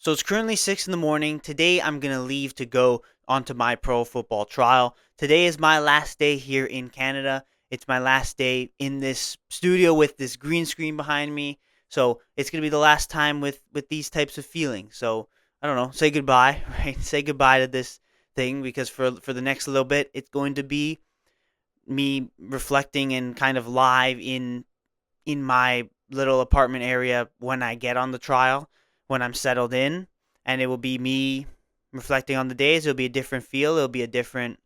So it's currently 6 in the morning. Today I'm going to leave to go onto my pro football trial. Today is my last day here in Canada. It's my last day in this studio with this green screen behind me. So it's going to be the last time with these types of feelings. So I don't know, say goodbye, right? Say goodbye to this thing because for the next little bit it's going to be me reflecting and kind of live in my little apartment area when I get on the trial, when I'm settled in, and it will be me reflecting on the days. It'll be a different feel. It'll be a different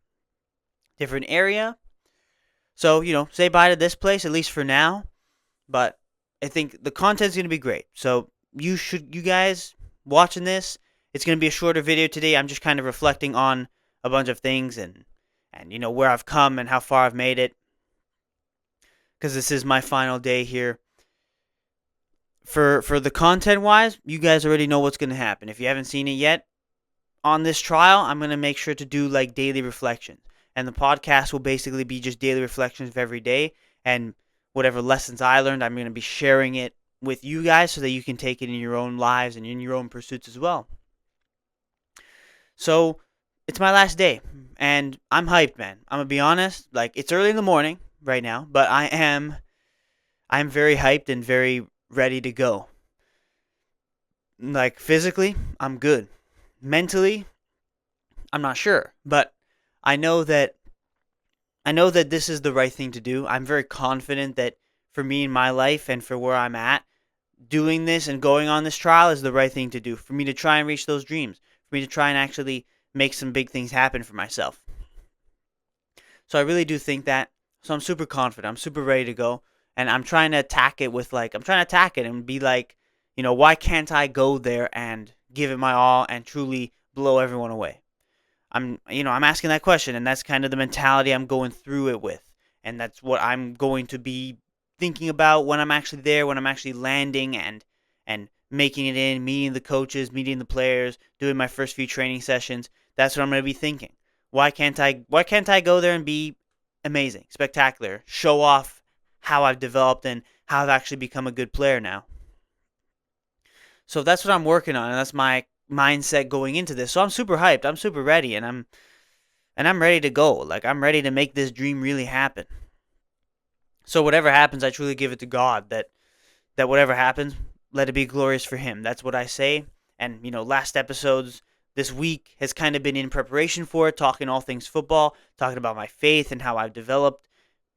area. So say bye to this place at least for now. But I think the content's gonna be great. So you guys watching this, it's gonna be a shorter video today. I'm just kind of reflecting on a bunch of things and where I've come and how far I've made it because this is my final day here. For the content wise, you guys already know what's going to happen. If you haven't seen it yet, on this trial, I'm going to make sure to do like daily reflections. And the podcast will basically be just daily reflections of every day and whatever lessons I learned, I'm going to be sharing it with you guys so that you can take it in your own lives and in your own pursuits as well. So, it's my last day and I'm hyped, man. I'm going to be honest, like it's early in the morning right now, but I'm very hyped and very ready to go. Like physically, I'm good. Mentally, I'm not sure, but I know that I know that this is the right thing to do. I'm very confident that for me in my life and for where I'm at, doing this and going on this trial is the right thing to do for me to try and reach those dreams, for me to try and actually make some big things happen for myself. So I really do think that. So I'm super confident. I'm super ready to go. And I'm trying to attack it and be like, why can't I go there and give it my all and truly blow everyone away? I'm asking that question, and that's kind of the mentality I'm going through it with. And that's what I'm going to be thinking about when I'm actually there, when I'm actually landing and making it in, meeting the coaches, meeting the players, doing my first few training sessions. That's what I'm going to be thinking. Why can't I go there and be amazing, spectacular, show off how I've developed and how I've actually become a good player now? So that's what I'm working on, and that's my mindset going into this. So I'm super hyped. I'm super ready, and I'm ready to go. Like I'm ready to make this dream really happen. So whatever happens, I truly give it to God that whatever happens, let it be glorious for him. That's what I say. And last episodes this week has kind of been in preparation for it, talking all things football, talking about my faith and how I've developed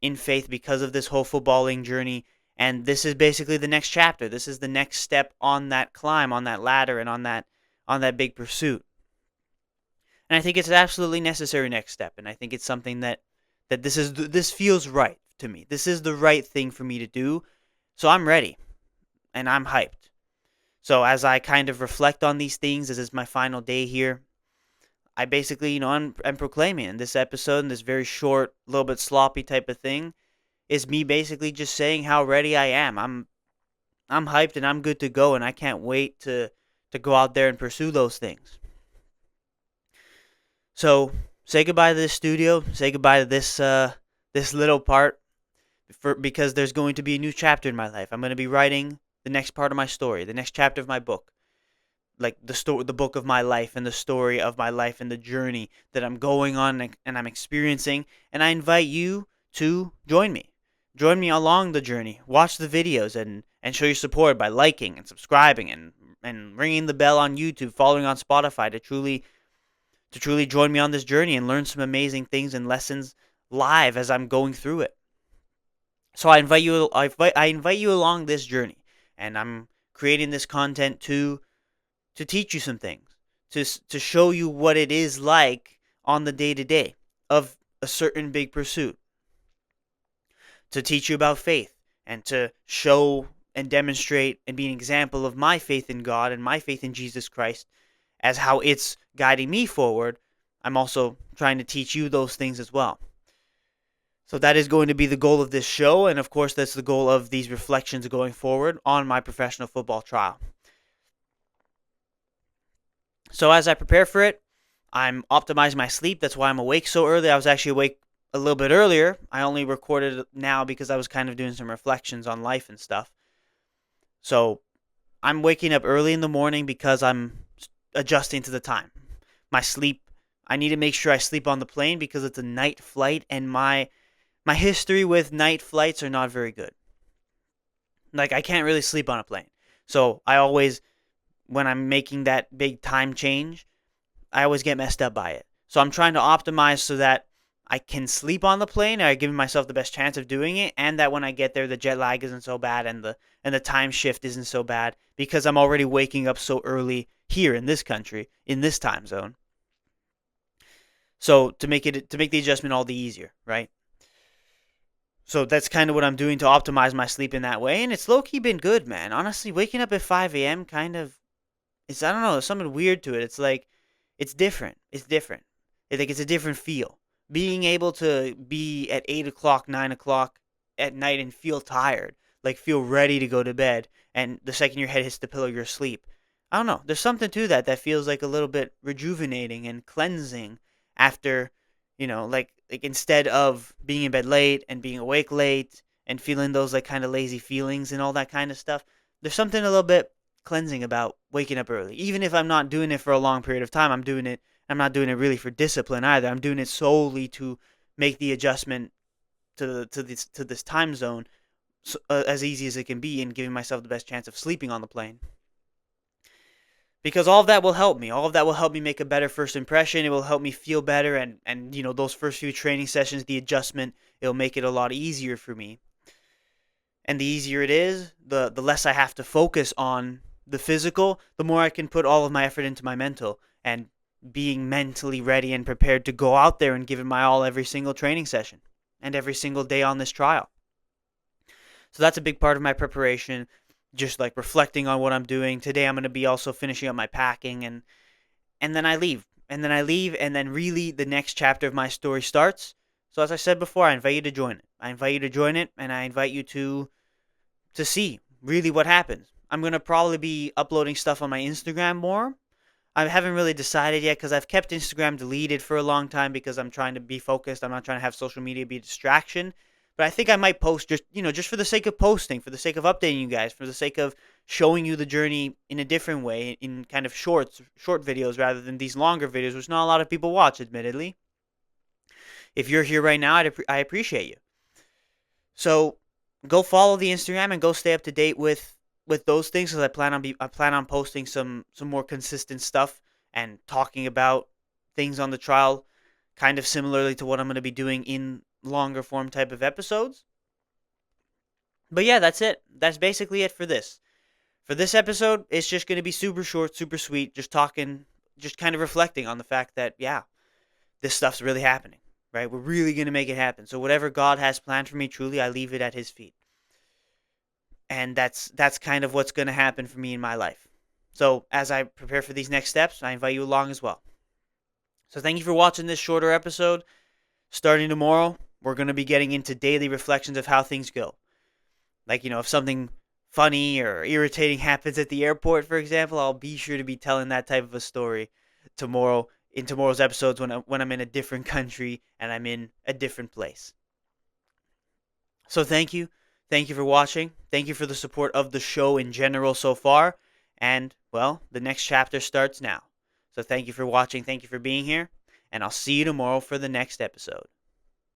in faith because of this whole footballing journey. And this is basically the next chapter. This is the next step on that climb, on that ladder, and on that big pursuit. And I think it's an absolutely necessary next step. And I think it's something that this feels right to me. This is the right thing for me to do. So I'm ready, and I'm hyped. So as I kind of reflect on these things, this is my final day here. I basically, I'm proclaiming in this episode, in this very short, little bit sloppy type of thing, is me basically just saying how ready I am. I'm hyped and I'm good to go, and I can't wait to go out there and pursue those things. So say goodbye to this studio. Say goodbye to this little part, because there's going to be a new chapter in my life. I'm going to be writing the next part of my story, the next chapter of my book, like the book of my life and the story of my life and the journey that I'm going on and I'm experiencing. And I invite you to join me. Join me along the journey. Watch the videos and show your support by liking and subscribing and ringing the bell on YouTube, following on Spotify to truly join me on this journey and learn some amazing things and lessons live as I'm going through it. So I invite you along this journey, and I'm creating this content to teach you some things, to show you what it is like on the day to day of a certain big pursuit, to teach you about faith and to show and demonstrate and be an example of my faith in God and my faith in Jesus Christ as how it's guiding me forward. I'm also trying to teach you those things as well. So that is going to be the goal of this show, and of course that's the goal of these reflections going forward on my professional football trial. So as I prepare for it, I'm optimizing my sleep. That's why I'm awake so early. I was actually awake a little bit earlier. I only recorded now because I was kind of doing some reflections on life and stuff. So I'm waking up early in the morning because I'm adjusting to the time. My sleep, I need to make sure I sleep on the plane because it's a night flight, and my history with night flights are not very good. Like, I can't really sleep on a plane. So I always, when I'm making that big time change, I always get messed up by it. So I'm trying to optimize so that I can sleep on the plane, I give myself the best chance of doing it, and that when I get there the jet lag isn't so bad, and the time shift isn't so bad because I'm already waking up so early here in this country, in this time zone. So to make the adjustment all the easier, right? So that's kind of what I'm doing to optimize my sleep in that way, and it's low key been good, man. Honestly, waking up at 5 a.m. kind of, it's, I don't know, there's something weird to it. It's like, it's different. It's different. It's like, it's a different feel. Being able to be at 8 o'clock, 9 o'clock at night and feel tired, like feel ready to go to bed, and the second your head hits the pillow, you're asleep. I don't know. There's something to that feels like a little bit rejuvenating and cleansing after, like instead of being in bed late and being awake late and feeling those like kind of lazy feelings and all that kind of stuff. There's something a little bit cleansing about waking up early. Even if I'm not doing it for a long period of time, I'm not doing it really for discipline either. I'm doing it solely to make the adjustment to this time zone as easy as it can be, and giving myself the best chance of sleeping on the plane. Because all of that will help me. All of that will help me make a better first impression. It will help me feel better, and those first few training sessions, the adjustment, it'll make it a lot easier for me. And the easier it is, the less I have to focus on the physical, the more I can put all of my effort into my mental and being mentally ready and prepared to go out there and give it my all every single training session and every single day on this trial. So that's a big part of my preparation, just like reflecting on what I'm doing. Today I'm going to be also finishing up my packing, and then I leave. And then I leave, and then really the next chapter of my story starts. So as I said before, I invite you to join it. I invite you to join it, and I invite you to see really what happens. I'm going to probably be uploading stuff on my Instagram more. I haven't really decided yet because I've kept Instagram deleted for a long time because I'm trying to be focused. I'm not trying to have social media be a distraction. But I think I might post just for the sake of posting, for the sake of updating you guys, for the sake of showing you the journey in a different way, in kind of short videos rather than these longer videos, which not a lot of people watch, admittedly. If you're here right now, I appreciate you. So go follow the Instagram and go stay up to date with those things, because I plan on posting some more consistent stuff and talking about things on the trial, kind of similarly to what I'm going to be doing in longer form type of episodes. But yeah, that's it. That's basically it for this. For this episode, it's just going to be super short, super sweet, just talking, just kind of reflecting on the fact that, yeah, this stuff's really happening, right? We're really going to make it happen. So whatever God has planned for me, truly, I leave it at his feet. And that's kind of what's going to happen for me in my life. So as I prepare for these next steps, I invite you along as well. So thank you for watching this shorter episode. Starting tomorrow, we're going to be getting into daily reflections of how things go. Like, if something funny or irritating happens at the airport, for example, I'll be sure to be telling that type of a story tomorrow in tomorrow's episodes when I'm in a different country and I'm in a different place. So thank you. Thank you for watching. Thank you for the support of the show in general so far. And, well, the next chapter starts now. So thank you for watching. Thank you for being here. And I'll see you tomorrow for the next episode.